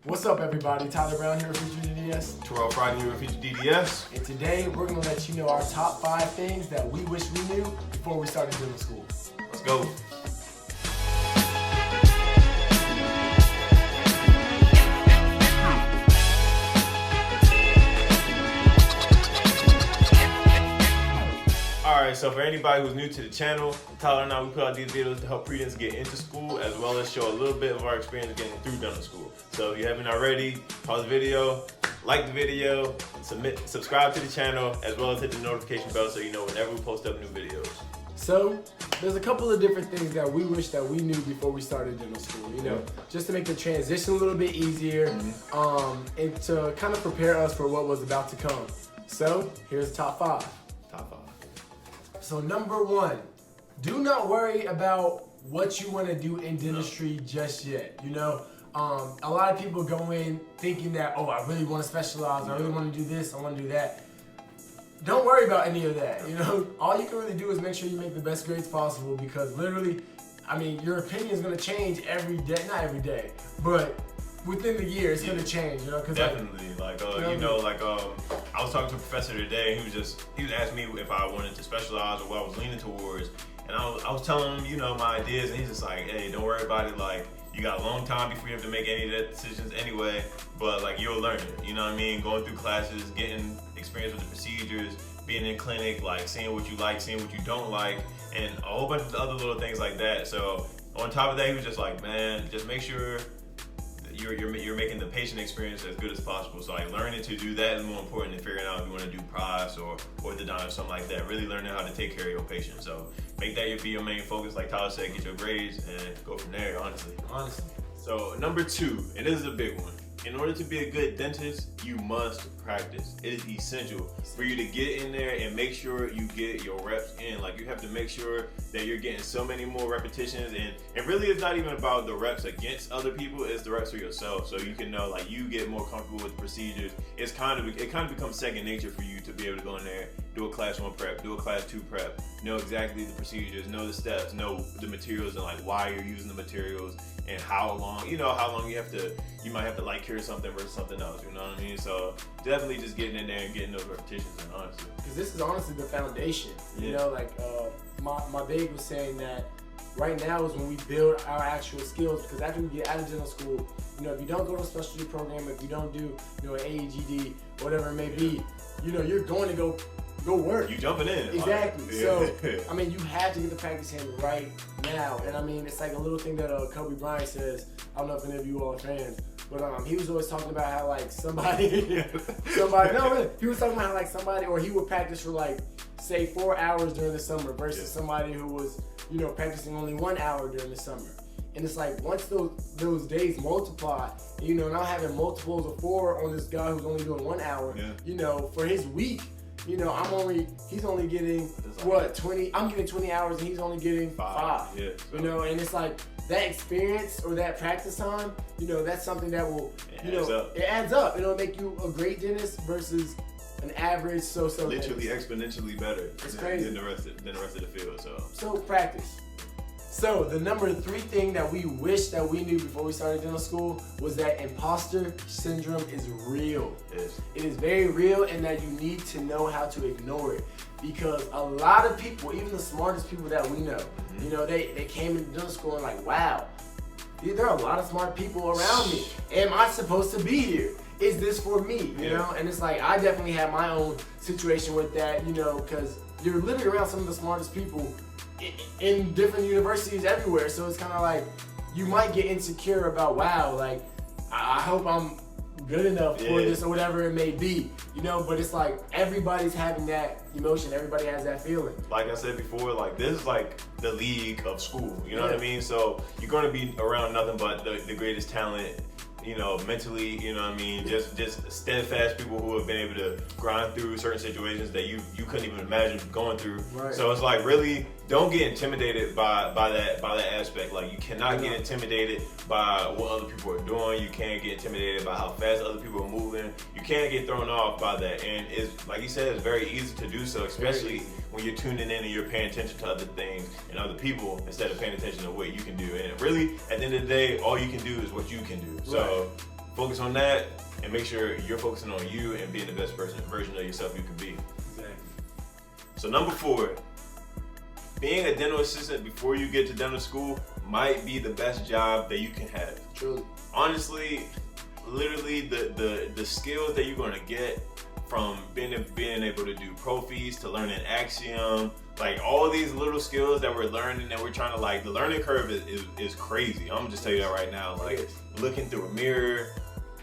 What's up, everybody? Tyler Brown here with FutureDDS. Terrell Friday here with FutureDDS. And today we're going to let you know our top 5 things that we wish we knew before we started dental school. Let's go. Alright, so for anybody who's new to the channel, Tyler and I, we put out these videos to help pre-dents get into school, as well as show a little bit of our experience getting through dental school. So if you haven't already, pause the video, like the video, subscribe to the channel, as well as hit the notification bell so you know whenever we post up new videos. So, there's a couple of different things that we wish that we knew before we started dental school, just to make the transition a little bit easier, and to kind of prepare us for what was about to come. So, here's the top 5. Top 5. So number 1, do not worry about what you want to do in dentistry just yet. A lot of people go in thinking that, oh, I really want to specialize, I really want to do this, I want to do that. Don't worry about any of that. All you can really do is make sure you make the best grades possible, because literally, your opinion is going to change every day, not every day, but within the year, it's gonna change, Cause definitely, I was talking to a professor today, and he was asking me if I wanted to specialize or what I was leaning towards, and I was telling him, my ideas, and he's just like, hey, don't worry about it, you got a long time before you have to make any of that decisions anyway, but you'll learn it, going through classes, getting experience with the procedures, being in clinic, seeing what you like, seeing what you don't like, and a whole bunch of other little things like that. So on top of that, he was just like, man, just make sure you're making the patient experience as good as possible. So learning to do that is more important than figuring out if you want to do price or orthodontics or something like that. Really learning how to take care of your patient. So make that be your main focus, like Tyler said, get your grades and go from there, honestly. So number 2, and this is a big one. In order to be a good dentist, you must practice. It is essential for you to get in there and make sure you get your reps in. You have to make sure that you're getting so many more repetitions, and really it's not even about the reps against other people, it's the reps for yourself. So you can know, you get more comfortable with the procedures. It kind of becomes second nature for you to be able to go in there, do a class 1 prep, do a class 2 prep, know exactly the procedures, know the steps, know the materials, and why you're using the materials, and how long you might have to cure something versus something else, you know what I mean? So definitely just getting in there and getting those repetitions in, honestly. Because this is honestly the foundation. My big was saying that right now is when we build our actual skills, because after we get out of dental school, if you don't go to a specialty program, if you don't do, an AEGD, whatever it may be, you're going to go work. You jumping in. Exactly. So, you have to get the practice in right now. And it's like a little thing that Kobe Bryant says. I don't know if any of you all are fans, but he was always talking about how somebody, he was talking about how somebody, or he would practice for say 4 hours during the summer versus somebody who was, practicing only 1 hour during the summer. And it's once those days multiply, now having multiples of 4 on this guy who's only doing 1 hour, for his week, he's only getting 20, I'm getting 20 hours and he's only getting 5. Yeah, and it's that experience or that practice time, that's something that will, it adds up. It'll make you a great dentist versus an average so-so literally dentist. Exponentially better. It's crazy. Than the rest of the field, So practice. So the number 3 thing that we wish that we knew before we started dental school was that imposter syndrome is real. It is very real, and that you need to know how to ignore it. Because a lot of people, even the smartest people that we know, they came into dental school and wow, there are a lot of smart people around me. Am I supposed to be here? Is this for me? And it's I definitely had my own situation with that, because you're literally around some of the smartest people in different universities everywhere. So it's kind of you might get insecure about, wow, I hope I'm good enough for this or whatever it may be, but it's everybody's having that emotion, everybody has that feeling. Like I said before, this is the league of school, you know what I mean? So you're going to be around nothing but the greatest talent, mentally, just steadfast people who have been able to grind through certain situations that you couldn't even imagine going through. Right. So it's really don't get intimidated by that aspect. You cannot get intimidated by what other people are doing. You can't get intimidated by how fast other people are moving. You can't get thrown off by that. And it's like you said, it's very easy to do so, especially when you're tuning in and you're paying attention to other things and other people instead of paying attention to what you can do. And really, at the end of the day, all you can do is what you can do. So Focus on that and make sure you're focusing on you and being the best version of yourself you can be. Exactly. So number 4, being a dental assistant before you get to dental school might be the best job that you can have. Truly. Honestly, literally the skills that you're gonna get from being able to do Profis to learning Axiom, like all these little skills that we're learning and we're trying to like, the learning curve is crazy. I'm gonna just tell you that right now. Like looking through a mirror,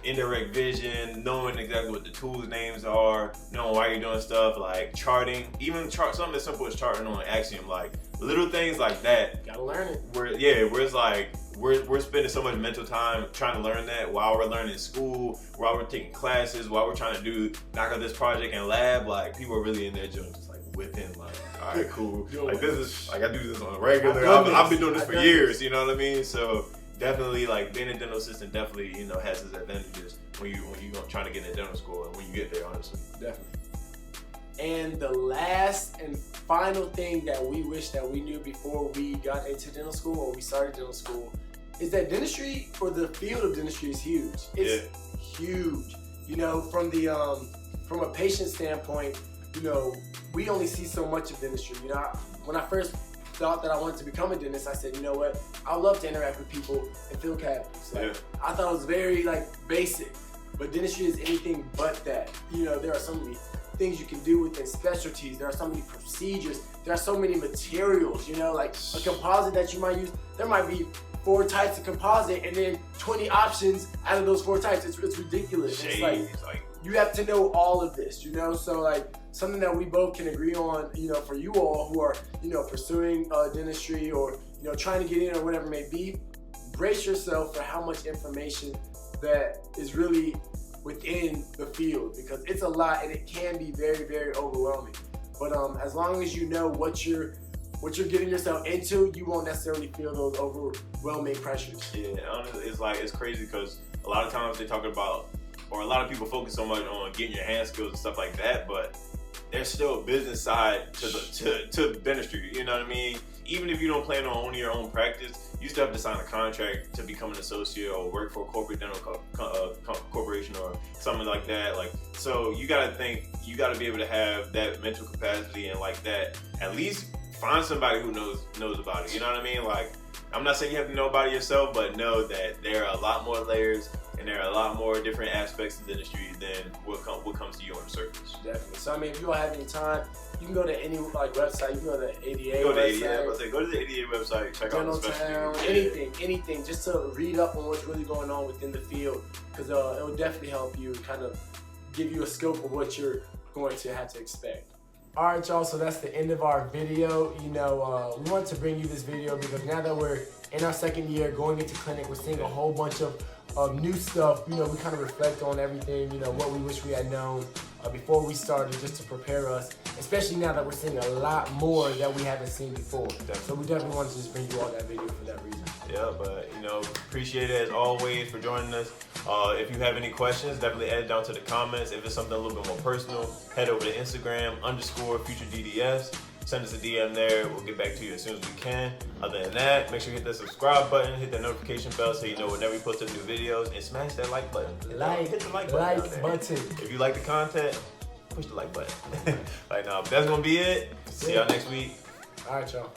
indirect vision, knowing exactly what the tools names are, knowing why you're doing stuff, like charting, even something as simple as charting on Axiom, like little things like that. Gotta learn it. Where it's like we're spending so much mental time trying to learn that while we're learning school, while we're taking classes, while we're trying to knock out this project in lab. Like people are really in their joint, just like whipping, like, all right, cool. Like this is like I do this on a regular. I've been doing this for years. You know what I mean? So definitely, like being a dental assistant definitely, has its advantages when you trying to get into dental school and when you get there, honestly. Definitely. And the last and final thing that we wish that we knew before we got into dental school or we started dental school is that dentistry, or the field of dentistry, is huge. It's huge. From the from a patient standpoint, we only see so much of dentistry. When I first thought that I wanted to become a dentist, I said, you know what? I would love to interact with people and fill cavities. I thought it was very basic, but dentistry is anything but that. There are so many things you can do within specialties. There are so many procedures. There are so many materials. Like a composite that you might use. There might be 4 types of composite and then 20 options out of those 4 types. It's ridiculous. Shades, it's like you have to know all of this. So something that we both can agree on, for you all who are, pursuing dentistry or, trying to get in or whatever it may be, brace yourself for how much information that is really within the field, because it's a lot and it can be very, very overwhelming. But as long as you know what you're getting yourself into, you won't necessarily feel those overwhelming pressures. Yeah, honestly, it's crazy because a lot of times they talk about, or a lot of people focus so much on getting your hand skills and stuff like that, but there's still a business side to dentistry. You know what I mean? Even if you don't plan on owning your own practice, you still have to sign a contract to become an associate or work for a corporate dental corporation or something like that. So you gotta be able to have that mental capacity and like that. At least find somebody who knows about it. You know what I mean? Like, I'm not saying you have to know about it yourself, but know that there are a lot more layers and there are a lot more different aspects of dentistry than what comes to you on the surface. Definitely. So if you don't have any time, you can go to any website. You can go to the ADA Go to website. Go to the ADA website. Check out the specialty. Anything, just to read up on what's really going on within the field, because it will definitely help you kind of give you a scope of what you're going to have to expect. All right, y'all, so that's the end of our video. We wanted to bring you this video because now that we're in our second year, going into clinic, we're seeing a whole bunch of new stuff. We kind of reflect on everything, what we wish we had known before we started, just to prepare us, especially now that we're seeing a lot more that we haven't seen before. So we definitely wanted to just bring you all that video for that reason. Yeah, but appreciate it as always for joining us. If you have any questions, definitely add it down to the comments. If it's something a little bit more personal, head over to Instagram _FutureDDS. Send us a DM there. We'll get back to you as soon as we can. Other than that, make sure you hit that subscribe button, hit that notification bell so you know whenever we post up new videos, and smash that like button. Hit the like button. If you like the content, push the like button. That's gonna be it. See y'all next week. All right, y'all.